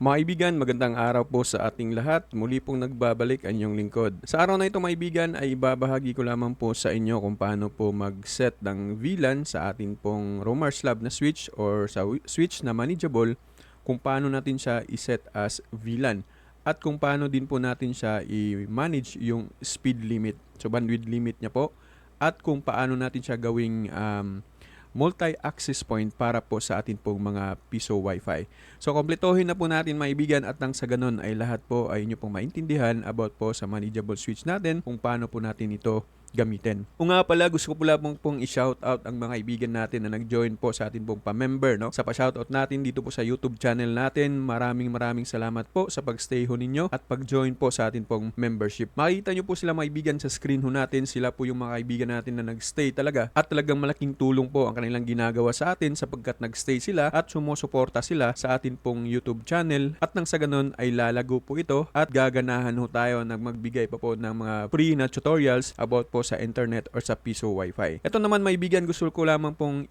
Mga kaibigan, magandang araw po sa ating lahat. Muli pong nagbabalik ang inyong lingkod. Sa araw na ito mga kaibigan ay ibabahagi ko lamang po sa inyo kung paano po mag-set ng VLAN sa ating pong Roamers Lab na switch or sa switch na manageable, kung paano natin siya i-set as VLAN at kung paano din po natin siya i-manage yung speed limit, so bandwidth limit niya po, at kung paano natin siya gawing multi-access point para po sa atin pong mga piso Wi-Fi. So, kompletohin na po natin mga ibigan at nang sa ganun ay lahat po ay inyo pong maintindihan about po sa manageable switch natin kung paano po natin ito gamitin. O nga pala, gusto ko pala pong i-shoutout ang mga kaibigan natin na nag-join po sa atin pong pa-member, no? Sa pa-shoutout natin dito po sa YouTube channel natin, maraming salamat po sa pag-stay ho ninyo at pag-join po sa atin pong membership. Makikita nyo po sila mga kaibigan sa screen ho natin, sila po yung mga kaibigan natin na nag-stay talaga at talagang malaking tulong po ang kanilang ginagawa sa atin sapagkat nag-stay sila at sumusuporta sila sa atin pong YouTube channel at nang sa ganun ay lalago po ito at gaganahan ho tayo na magbigay pa po ng mga free na tutorials about po sa internet or sa piso Wi-Fi. Ito naman may kaibigan, gusto ko lamang pong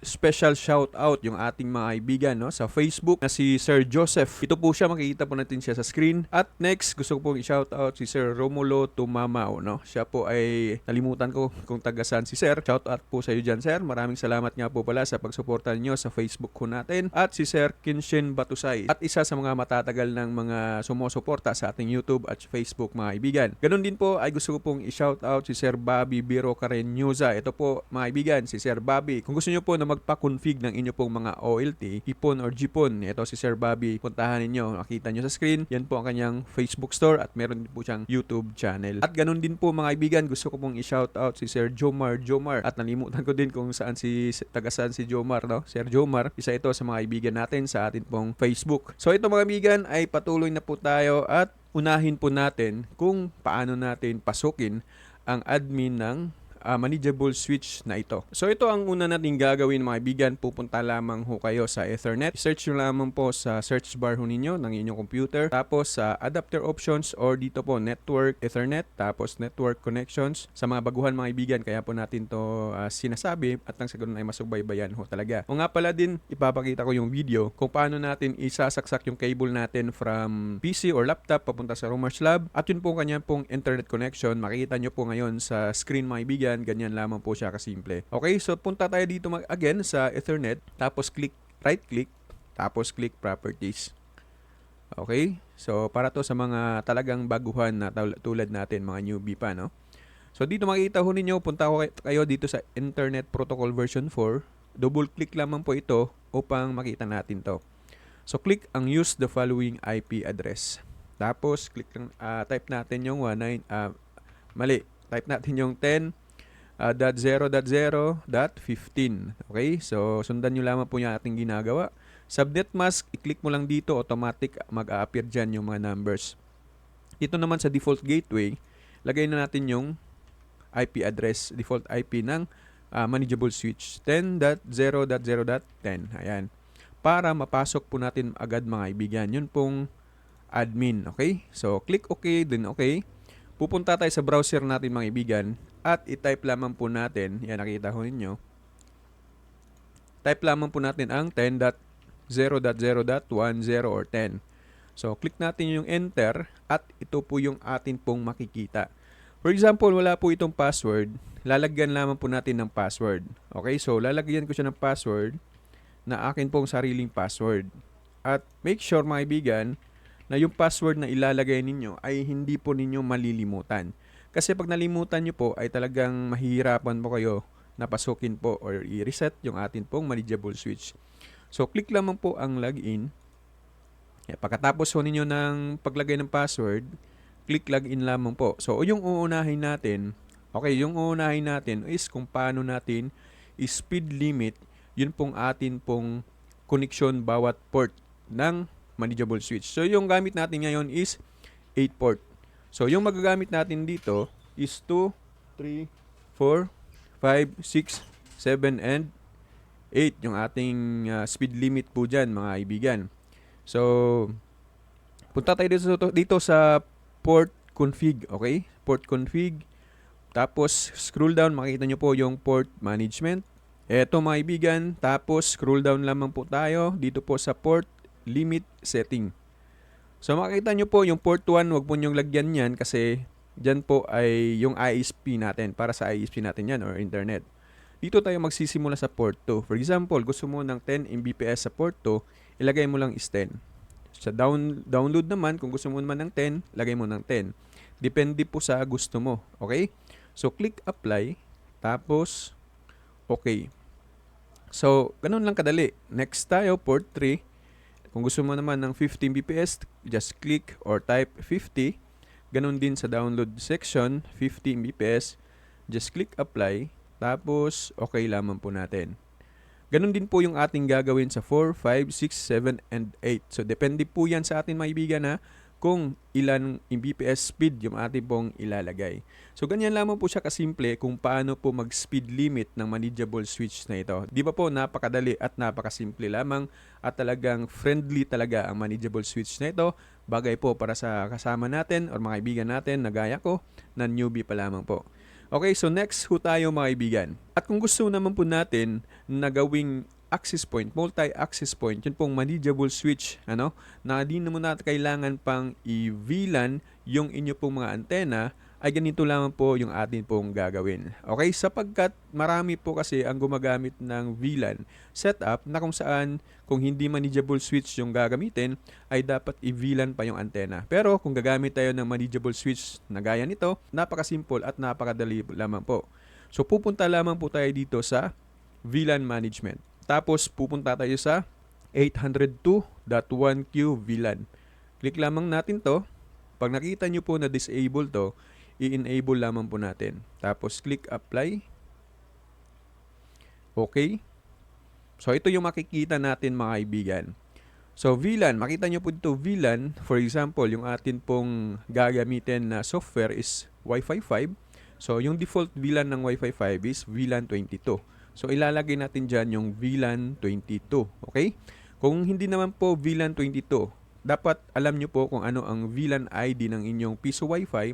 special shout out yung ating mga kaibigan, no, sa Facebook na si Sir Joseph. Ito po siya, makikita po natin siya sa screen. At next, gusto ko pong i-shout out si Sir Romulo Tumamao, no. Siya po ay nalimutan ko kung taga saan si Sir. Shout out po sa iyo diyan, Sir. Maraming salamat nga po pala sa pagsuporta niyo sa Facebook ko natin. At si Sir Kinshin Batusay. At isa sa mga matatagal ng mga sumusuporta sa ating YouTube at Facebook mga kaibigan. Ganon din po ay gusto ko pong i-shout out si Sir Bobby Biro Carenyuza. Ito po mga kaibigan, si Sir Bobby. Kung gusto niyo po na magpa-config ng inyo pong mga OLT, ipon or GPON, ito si Sir Bobby. Puntahan ninyo, makita niyo sa screen. Yan po ang kanyang Facebook store at meron din po siyang YouTube channel. At ganon din po mga kaibigan, gusto ko pong i-shout out si Sir Jomar. At nalimutan ko din kung saan taga saan si Jomar, no? Sir Jomar, isa ito sa mga kaibigan natin sa atin pong Facebook. So ito mga kaibigan ay patuloy na po tayo at unahin po natin kung paano natin pasukin ang admin ng manageable switch na ito. So ito ang una natin gagawin mga kaibigan. Pupunta lamang ho kayo sa Ethernet. Search nyo lamang po sa search bar ho ninyo ng inyong computer. Tapos sa adapter options or dito po network Ethernet. Tapos network connections. Sa mga baguhan mga kaibigan, kaya po natin to sinasabi at nang sa ganun ay masubaybayan ho talaga. O nga pala din, ipapakita ko yung video kung paano natin isasaksak yung cable natin from PC or laptop papunta sa Roamers Lab. At yun po kanya pong internet connection. Makikita nyo po ngayon sa screen mga kaibigan. Ganyan lamang po siya kasimple. Okay, so punta tayo dito again sa Ethernet, tapos right click, tapos click properties. Okay, so para to sa mga talagang baguhan na tulad natin, mga newbie pa, no? So dito makikita ho ninyo, punta kayo dito sa Internet Protocol version 4. Double click lamang po ito upang makita natin to. So click ang use the following IP address. Tapos click lang, type natin yung type natin yung 10.0.0.15. Okay? So, sundan nyo lamang po yung ating ginagawa. Subnet mask, i-click mo lang dito, automatic mag-a-appear dyan yung mga numbers. Dito naman sa default gateway, lagay na natin yung IP address, default IP ng manageable switch, 10.0.0.10. Ayan. Para mapasok po natin agad mga kaibigan. Yun pong admin. Okay? So, click OK, then OK. Pupunta tayo sa browser natin mga kaibigan at i-type lamang po natin, yan nakita ho ninyo, type lamang po natin ang 10.0.0.10 or 10. So, click natin yung enter at ito po yung atin pong makikita. For example, wala po itong password, lalagyan lamang po natin ng password. Okay, so lalagyan ko siya ng password na akin pong sariling password. At make sure mga kaibigan na yung password na ilalagay ninyo ay hindi po ninyo malilimutan. Kasi pag nalimutan nyo po ay talagang mahihirapan po kayo na pasukin po or i-reset yung atin pong manageable switch. So, click lamang po ang login. Pagkatapos po ninyo ng paglagay ng password, click login lamang po. So, yung uunahin natin, yung uunahin natin is kung paano natin speed limit yun pong atin pong connection bawat port ng manageable switch. So, yung gamit natin ngayon is 8 port. So, yung magagamit natin dito is 2, 3, 4, 5, 6, 7, and 8. Yung ating speed limit po dyan, mga kaibigan. So, punta tayo dito sa port config. Okay? Port config. Tapos, scroll down. Makikita nyo po yung port management. Eto mga kaibigan. Tapos, scroll down lamang po tayo. Dito po sa port limit setting. So makikita nyo po yung port 1, wag po nyong lagyan yan kasi dyan po ay yung ISP natin. Para sa ISP natin yan or internet. Dito tayo magsisimula sa port 2. For example, gusto mo ng 10 Mbps sa port 2, ilagay mo lang is 10. Sa download naman, kung gusto mo naman ng 10, lagay mo ng 10. Depende po sa gusto mo. Okay? So click apply. Tapos, okay. So, ganun lang kadali. Next tayo, port 3. Kung gusto mo naman ng 50 Mbps, just click or type 50. Ganun din sa download section, 50 Mbps. Just click apply. Tapos, okay lamang po natin. Ganun din po yung ating gagawin sa 4, 5, 6, 7, and 8. So, depende po yan sa atin mga ibigan na kung ilan Mbps speed yung ating pong ilalagay. So, ganyan lamang po siya kasimple kung paano po mag-speed limit ng manageable switch na ito. Di ba po, napakadali at napakasimple lamang at talagang friendly talaga ang manageable switch na ito. Bagay po para sa kasama natin or mga kaibigan natin na gaya ko na newbie pa lamang po. Okay, so next ho tayo mga kaibigan. At kung gusto naman po natin na gawing access point, multi-access point, yun pong manageable switch, na di naman natin kailangan pang i-VLAN yung inyo pong mga antena, ay ganito lamang po yung atin pong gagawin. Okay, sapagkat marami po kasi ang gumagamit ng VLAN setup na kung saan kung hindi manageable switch yung gagamitin, ay dapat i-VLAN pa yung antena. Pero kung gagamit tayo ng manageable switch na gaya nito, napakasimple at napakadali lamang po. So pupunta lamang po tayo dito sa VLAN management. Tapos pupunta tayo sa 802.1q VLAN. Click lamang natin to. Pag nakita nyo po na disable to, i-enable lamang po natin. Tapos click apply. Okay. So ito yung makikita natin mga kaibigan. So VLAN, makita nyo po dito VLAN, for example, yung atin pong gagamitin na software is Wi-Fi 5. So yung default VLAN ng Wi-Fi 5 is VLAN 22. So ilalagay natin dyan yung VLAN 22. Okay? Kung hindi naman po VLAN 22, dapat alam nyo po kung ano ang VLAN ID ng inyong piso Wi-Fi.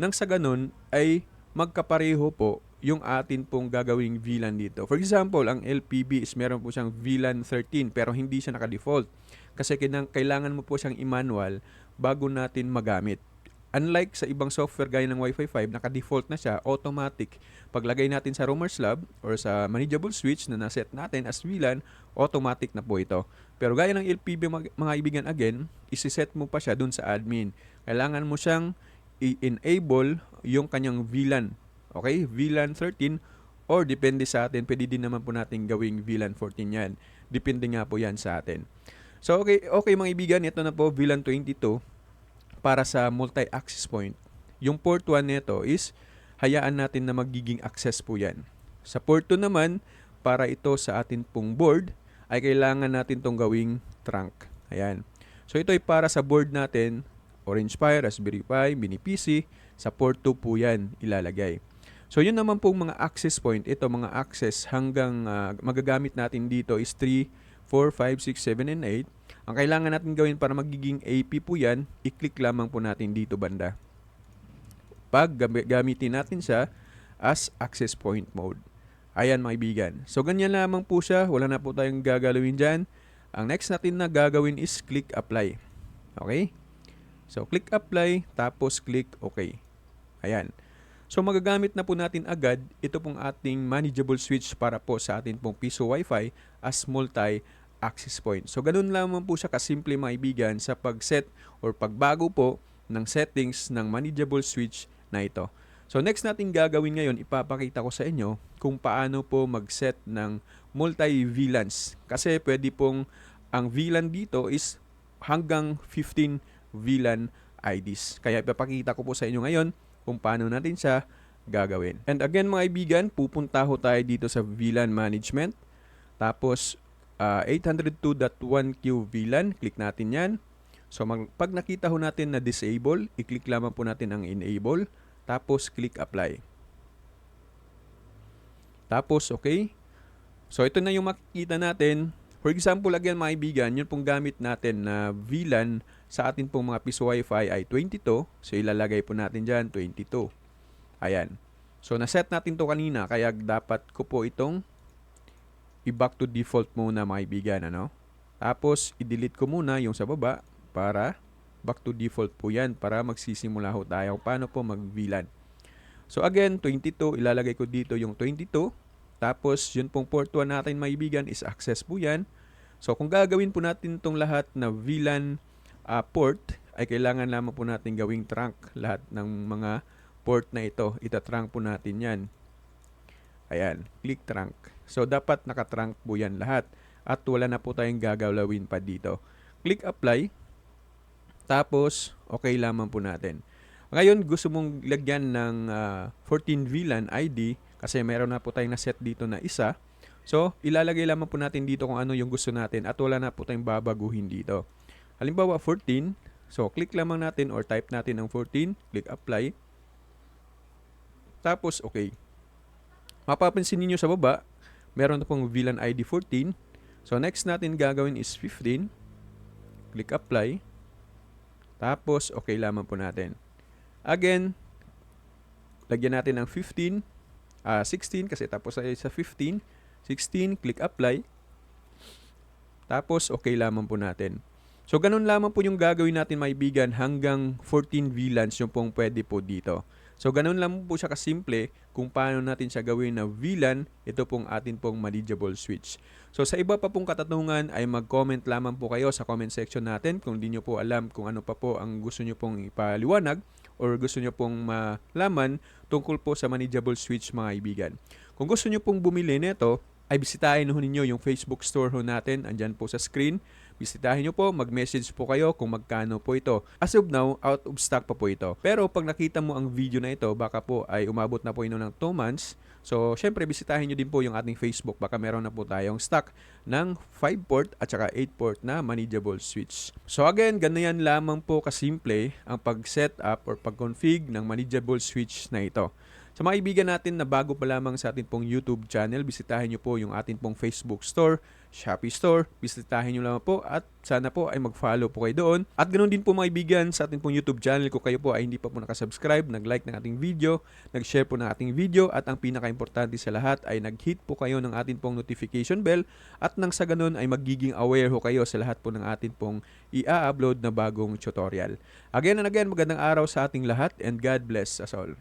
Nang sa ganun ay magkapareho po yung atin pong gagawing VLAN dito. For example, ang LPB is meron po siyang VLAN 13 pero hindi siya naka-default. Kasi kailangan mo po siyang i-manual bago natin magamit. Unlike sa ibang software gaya ng Wi-Fi 5, naka-default na siya, automatic. Paglagay natin sa Roamers Lab or sa manageable switch na naset natin as VLAN, automatic na po ito. Pero gaya ng LPB mga ibigan again, isi-set mo pa siya dun sa admin. Kailangan mo siyang i-enable yung kanyang VLAN. Okay? VLAN 13 or depende sa atin, pwede din naman po natin gawing VLAN 14 yan. Depende nga po yan sa atin. So okay mga ibigan, ito na po VLAN 22 para sa multi-access point. Yung port 1 nito is hayaan natin na magiging access po yan. Sa port 2 naman, para ito sa atin pong board, ay kailangan natin tong gawing trunk. Ayan. So ito ay para sa board natin, Orange Pi, Raspberry Pi, Mini PC, sa port 2 po yan ilalagay. So yun naman pong mga access point, ito mga access hanggang magagamit natin dito is 3, 4, 5, 6, 7, and 8. Ang kailangan natin gawin para magiging AP po yan, i-click lamang po natin dito banda. Pag gamitin natin siya as access point mode. Ayan mga ibigan. So ganyan lamang po siya, wala na po tayong gagalawin dyan. Ang next natin na gagawin is click apply. Okay? So click apply, tapos click OK. Ayan. So magagamit na po natin agad ito pong ating manageable switch para po sa atin pong piso Wi-Fi as multi-access point. So ganun lamang po siya kasimple mga ibigan sa pag-set or pagbago po ng settings ng manageable switch na ito. So next natin gagawin ngayon, ipapakita ko sa inyo kung paano po mag-set ng multi-VLANs. Kasi pwede pong ang VLAN dito is hanggang 15 VLAN IDs. Kaya ipapakita ko po sa inyo ngayon kung paano natin siya gagawin. And again mga kaibigan, pupunta ho tayo dito sa VLAN management. Tapos 802.1q VLAN, click natin yan. So pag nakita ho natin na disable, i-click lamang po natin ang enable. Tapos click apply. Tapos okay. So ito na yung makikita natin. For example, again mga kaibigan, yun pong gamit natin na VLAN sa atin pong mga piso Wi-Fi ay 22. So ilalagay po natin dyan 22. Ayan. So naset natin to kanina, kaya dapat ko po itong i-back to default muna mga kaibigan. Tapos i-delete ko muna yung sa baba para back to default po yan para magsisimula ho tayo paano po mag-VLAN. So again, 22, ilalagay ko dito yung 22. Tapos yun pong port 1 natin maibigan is access po yan. So kung gagawin po natin itong lahat na VLAN port, ay kailangan lamang po natin gawing trunk lahat ng mga port na ito. Ita-trunk po natin yan. Ayan, click trunk. So dapat naka-trunk po yan lahat. At wala na po tayong gagalawin pa dito. Click apply. Tapos okay lamang po natin. Ngayon, gusto mong lagyan ng 14 VLAN ID kasi meron na po tayong na-set dito na isa. So, ilalagay lamang po natin dito kung ano yung gusto natin at wala na po tayong babaguhin dito. Halimbawa, 14. So, click lamang natin or type natin ang 14. Click apply. Tapos, okay. Mapapansin niyo sa baba, meron na pong VLAN ID 14. So, next natin gagawin is 15. Click apply. Tapos, okay lamang po natin. Again, lagyan natin ng 16 kasi tapos tayo sa 15. 16, click apply. Tapos, okay lamang po natin. So, ganun lamang po yung gagawin natin maibigan hanggang 14 VLANs yung pong pwede po dito. So, ganun lang po siya kasimple kung paano natin siya gawin na VLAN, ito pong atin pong manageable switch. So, sa iba pa pong katanungan ay mag-comment lamang po kayo sa comment section natin kung di nyo po alam kung ano pa po ang gusto nyo pong ipaliwanag or gusto nyo pong malaman tungkol po sa manageable switch mga kaibigan. Kung gusto nyo pong bumili nito, ay bisitahin ho ninyo yung Facebook store ho natin, andyan po sa screen. Bisitahin nyo po, mag-message po kayo kung magkano po ito. As of now, out of stock pa po ito. Pero pag nakita mo ang video na ito, baka po ay umabot na po ito ng 2 months. So, syempre, bisitahin nyo din po yung ating Facebook. Baka meron na po tayong stock ng 5-port at saka 8-port na manageable switch. So again, ganyan lamang po kasimple ang pag-set up or pag-config ng manageable switch na ito. Sa mga kaibigan natin na bago pa lamang sa ating pong YouTube channel, bisitahin nyo po yung ating pong Facebook store, Shopee store, bisitahin nyo lamang po at sana po ay mag-follow po kayo doon. At ganoon din po mga kaibigan sa ating pong YouTube channel kung kayo po ay hindi pa po nakasubscribe, nag-like ng ating video, nag-share po ng ating video at ang pinaka-importante sa lahat ay nag-hit po kayo ng ating pong notification bell at nang sa ganoon ay magiging aware ho kayo sa lahat po ng ating pong i-upload na bagong tutorial. Again and again, magandang araw sa ating lahat and God bless us all.